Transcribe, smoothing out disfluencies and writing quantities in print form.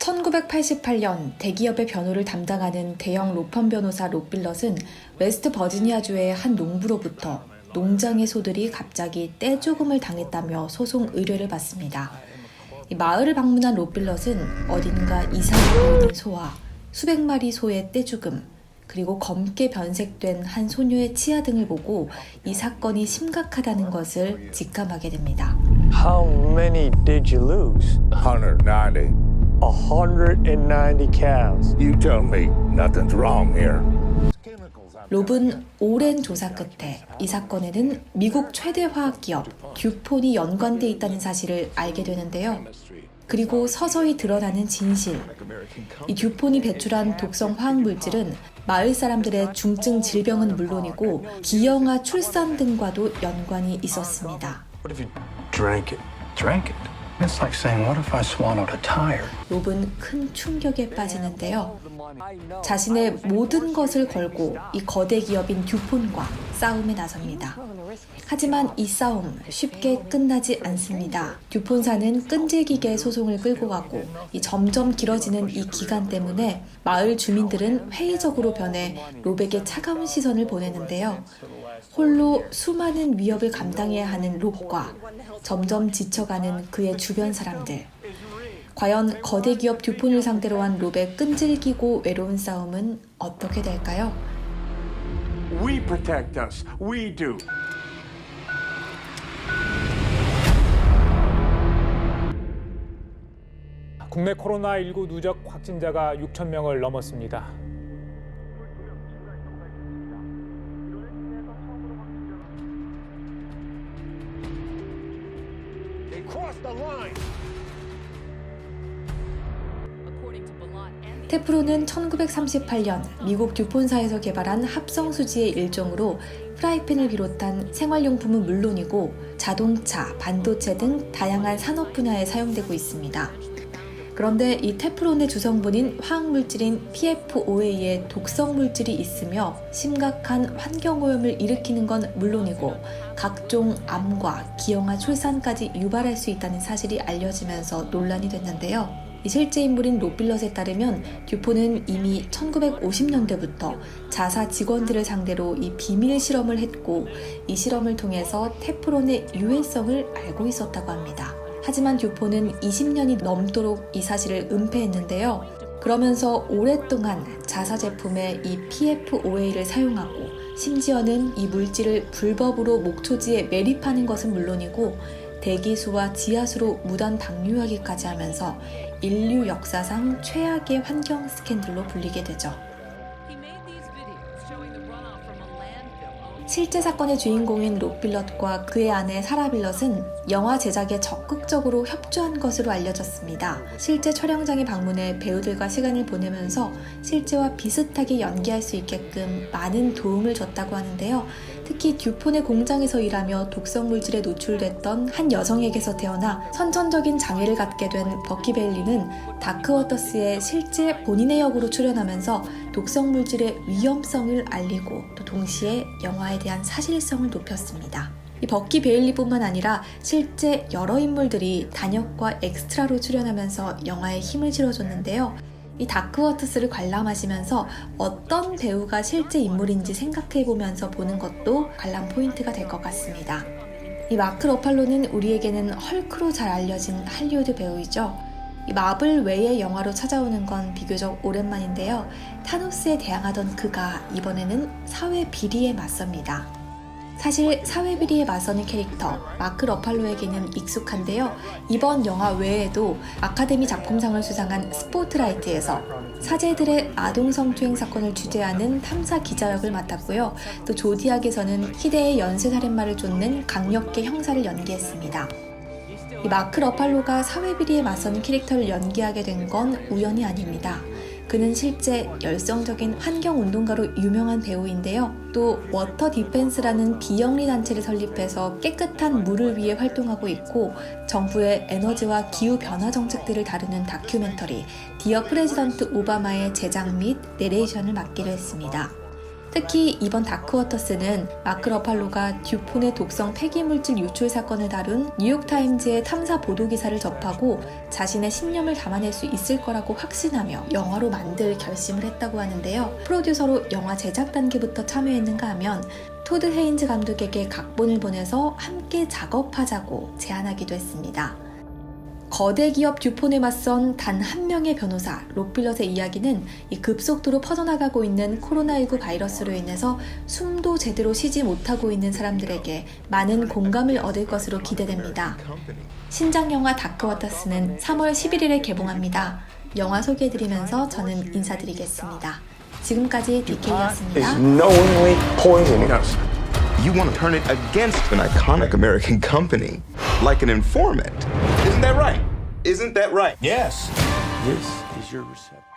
1988년 대기업의 변호를 담당하는 대형 로펌 변호사 롯 빌럿은 웨스트 버지니아주의 한 농부로부터 농장의 소들이 갑자기 떼죽음을 당했다며 소송 의뢰를 받습니다. 이 마을을 방문한 롯 빌럿은 어딘가 이상해 보이는 소와 수백 마리 소의 떼죽음, 그리고 검게 변색된 한 소녀의 치아 등을 보고 이 사건이 심각하다는 것을 직감하게 됩니다. How many did you lose? 190. 190 cows. You tell me nothing's wrong here. 롭은 오랜 조사 끝에 이 사건에는 미국 최대 화학기업 듀폰이 연관돼 있다는 사실을 알게 되는데요. 그리고 서서히 드러나는 진실. 이 듀폰이 배출한 독성 화학물질은 마을 사람들의 중증 질병은 물론이고 기형아 출산 등과도 연관이 있었습니다. What if you drank it? Drank it? It's like saying, what if I swallowed a tire? 롭은 큰 충격에 빠지는데요. 자신의 모든 것을 걸고 이 거대 기업인 듀폰과 싸움에 나섭니다. 하지만 이 싸움 쉽게 끝나지 않습니다. 듀폰사는 끈질기게 소송을 끌고 가고 이 점점 길어지는 이 기간 때문에 마을 주민들은 회의적으로 변해 롭에게 차가운 시선을 보내는데요. 홀로 수많은 위협을 감당해야 하는 롭과 점점 지쳐가는 그의 주변 사람들. 과연 거대 기업 듀폰을 상대로 한 롭의 끈질기고 외로운 싸움은 어떻게 될까요? We protect us. We do. 국내 코로나19 누적 확진자가 6천 명을 넘었습니다. 테프론은 1938년 미국 듀폰사에서 개발한 합성수지의 일종으로 프라이팬을 비롯한 생활용품은 물론이고 자동차, 반도체 등 다양한 산업 분야에 사용되고 있습니다. 그런데 이 테프론의 주성분인 화학물질인 PFOA에 독성물질이 있으며 심각한 환경오염을 일으키는 건 물론이고 각종 암과 기형아 출산까지 유발할 수 있다는 사실이 알려지면서 논란이 됐는데요. 실제 인물인 롯 빌럿에 따르면 듀폰은 이미 1950년대부터 자사 직원들을 상대로 이 비밀 실험을 했고 이 실험을 통해서 테프론의 유해성을 알고 있었다고 합니다. 하지만 듀폰은 20년이 넘도록 이 사실을 은폐했는데요. 그러면서 오랫동안 자사 제품에 이 PFOA를 사용하고 심지어는 이 물질을 불법으로 목초지에 매립하는 것은 물론이고 대기수와 지하수로 무단 방류하기까지 하면서 인류 역사상 최악의 환경 스캔들로 불리게 되죠. 실제 사건의 주인공인 롯 빌럿과 그의 아내 사라 빌럿은 영화 제작에 적극적으로 협조한 것으로 알려졌습니다. 실제 촬영장에 방문해 배우들과 시간을 보내면서 실제와 비슷하게 연기할 수 있게끔 많은 도움을 줬다고 하는데요. 특히 듀폰의 공장에서 일하며 독성 물질에 노출됐던 한 여성에게서 태어나 선천적인 장애를 갖게 된 버키 베일리는 다크워터스에 실제 본인의 역으로 출연하면서 독성 물질의 위험성을 알리고 또 동시에 영화에 대한 사실성을 높였습니다. 이 버키 베일리뿐만 아니라 실제 여러 인물들이 단역과 엑스트라로 출연하면서 영화에 힘을 실어줬는데요. 이 다크워터스를 관람하시면서 어떤 배우가 실제 인물인지 생각해보면서 보는 것도 관람 포인트가 될 것 같습니다. 이 마크 러팔로는 우리에게는 헐크로 잘 알려진 할리우드 배우이죠. 이 마블 외의 영화로 찾아오는 건 비교적 오랜만인데요. 타노스에 대항하던 그가 이번에는 사회 비리에 맞섭니다. 사실 사회 비리에 맞서는 캐릭터 마크 러팔로에게는 익숙한데요. 이번 영화 외에도 아카데미 작품상을 수상한 스포트라이트에서 사제들의 아동 성추행 사건을 취재하는 탐사 기자 역을 맡았고요. 또 조디악에서는 희대의 연쇄살인마를 쫓는 강력계 형사를 연기했습니다. 이 마크 러팔로가 사회 비리에 맞서는 캐릭터를 연기하게 된 건 우연이 아닙니다. 그는 실제 열성적인 환경운동가로 유명한 배우인데요. 또 워터 디펜스라는 비영리 단체를 설립해서 깨끗한 물을 위해 활동하고 있고 정부의 에너지와 기후변화 정책들을 다루는 다큐멘터리 디어 프레지던트 오바마의 제작 및 내레이션을 맡기로 했습니다. 특히 이번 다크워터스는 마크 러팔로가 듀폰의 독성 폐기물질 유출 사건을 다룬 뉴욕타임즈의 탐사 보도 기사를 접하고 자신의 신념을 담아낼 수 있을 거라고 확신하며 영화로 만들 결심을 했다고 하는데요. 프로듀서로 영화 제작 단계부터 참여했는가 하면 토드 헤인즈 감독에게 각본을 보내서 함께 작업하자고 제안하기도 했습니다. 거대 기업 듀폰에 맞선 단 한 명의 변호사 록빌럿의 이야기는 이 급속도로 퍼져나가고 있는 코로나19 바이러스로 인해서 숨도 제대로 쉬지 못하고 있는 사람들에게 많은 공감을 얻을 것으로 기대됩니다. 신작 영화 다크워터스는 3월 11일에 개봉합니다. 영화 소개해드리면서 저는 인사드리겠습니다. 지금까지 DK였습니다. Is knowingly poisoning us. You want to turn it against an iconic American company, like an informant. Isn't that right? Isn't that right? Yes. This is your reception.